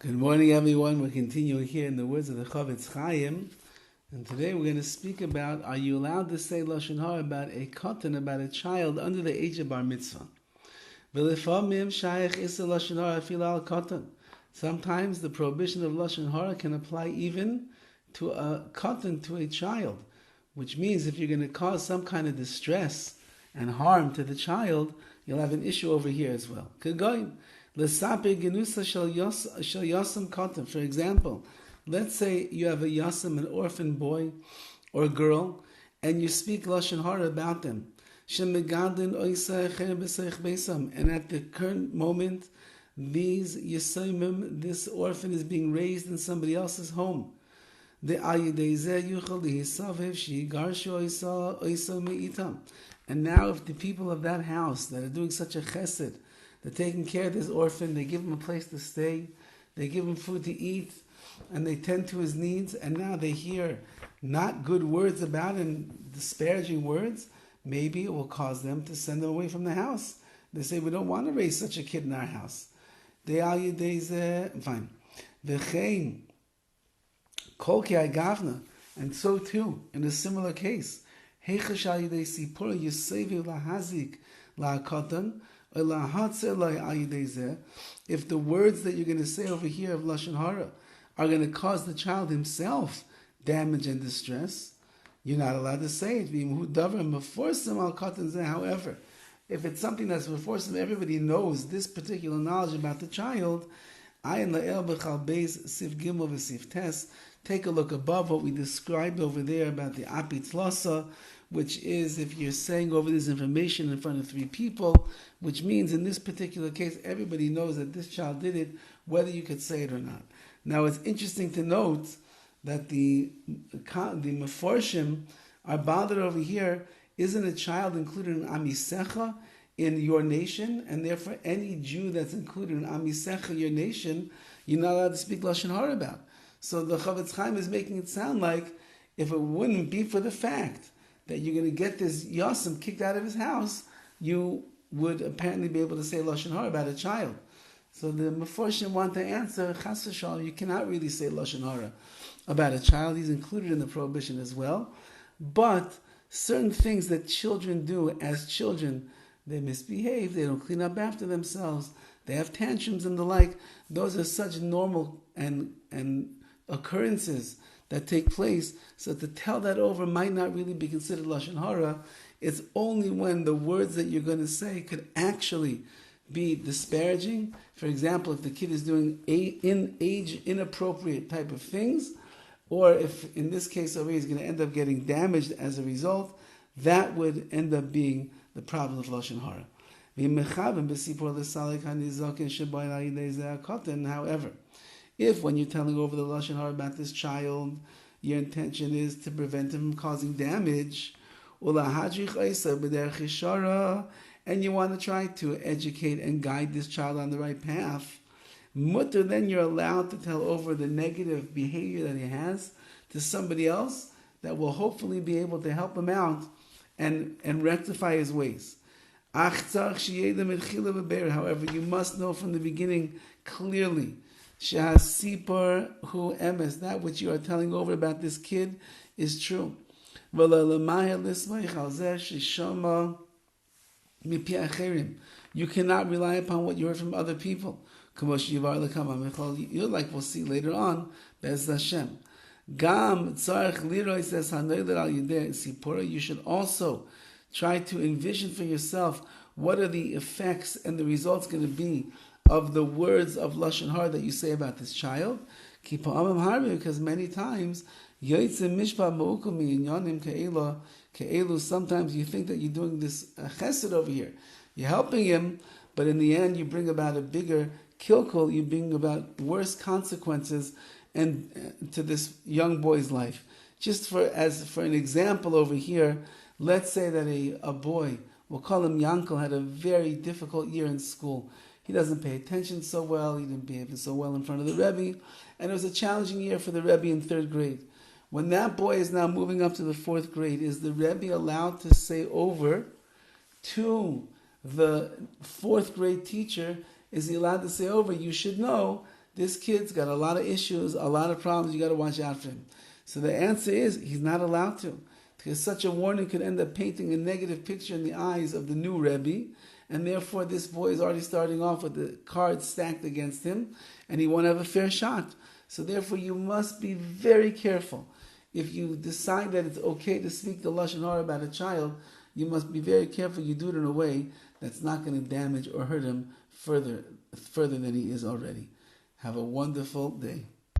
Good morning, everyone. We're continuing here in the words of the CHOFETZ CHAIM, and today we're going to speak about: are you allowed to say Lashon HaRa about a katan, about a child under the age of bar mitzvah? Sometimes the prohibition of Lashon HaRa can apply even to a katan, to a child, which means if you're going to cause some kind of distress and harm to the child, you'll have an issue over here as well. For example, let's say you have a yasam, an orphan boy or girl, and you speak Lashon HaRa about them. And at the current moment, this orphan is being raised in somebody else's home. And now if the people of that house that are doing such a chesed, they're taking care of this orphan, they give him a place to stay, they give him food to eat, and they tend to his needs, and now they hear not good words about him, disparaging words, maybe it will cause them to send them away from the house. They say, we don't want to raise such a kid in our house. Fine. And so too, in a similar case, if the words that you're going to say over here of Lashon HaRa are going to cause the child himself damage and distress, you're not allowed to say it. However, if it's something that's before everybody knows this particular knowledge about the child, take a look above what we described over there about the apitz lasa, which is if you're saying over this information in front of three people, which means in this particular case, everybody knows that this child did it, whether you could say it or not. Now, it's interesting to note that the meforshim are bothered over here. Isn't a child included in amisecha, in your nation? And therefore, any Jew that's included in amisecha, your nation, you're not allowed to speak Lashon HaRa about. So the CHOFETZ CHAIM is making it sound like if it wouldn't be for the fact that you're going to get this yasam kicked out of his house, you would apparently be able to say Lashon HaRa about a child. So the meforshim want to answer, Chas v'shalom, you cannot really say Lashon HaRa about a child. He's included in the prohibition as well. But certain things that children do as children, they misbehave, they don't clean up after themselves, they have tantrums and the like. Those are such normal and occurrences that take place. So to tell that over might not really be considered Lashon HaRa. It's only when the words that you're going to say could actually be disparaging. For example, if the kid is doing inappropriate type of things, or if in this case over here he's going to end up getting damaged as a result, that would end up being the problem of Lashon HaRa. However, if when you're telling over the Lashon HaRa about this child, your intention is to prevent him from causing damage, and you want to try to educate and guide this child on the right path, then you're allowed to tell over the negative behavior that he has to somebody else that will hopefully be able to help him out and rectify his ways. However, you must know from the beginning clearly that which you are telling over about this kid is true. You cannot rely upon what you heard from other people. Like we'll see later on, Bez Hashem. You should also try to envision for yourself what are the effects and the results going to be of the words of Lashon HaRa that you say about this child. Because many times, sometimes you think that you're doing this chesed over here. You're helping him, but in the end you bring about a bigger kilkul, you bring about worse consequences and to this young boy's life. Just for an example over here, let's say that a boy, we'll call him Yankel, had a very difficult year in school. He doesn't pay attention so well, he didn't behave so well in front of the Rabbi, and it was a challenging year for the Rabbi in 3rd grade. When that boy is now moving up to the 4th grade, is the Rabbi allowed to say over to the 4th grade teacher, is he allowed to say over, you should know this kid's got a lot of issues, a lot of problems, you got to watch out for him. So the answer is, he's not allowed to. Because such a warning could end up painting a negative picture in the eyes of the new Rebbe, and therefore this boy is already starting off with the cards stacked against him, and he won't have a fair shot. So therefore you must be very careful. If you decide that it's okay to speak the Lashon HaRa about a child, you must be very careful you do it in a way that's not going to damage or hurt him further than he is already. Have a wonderful day.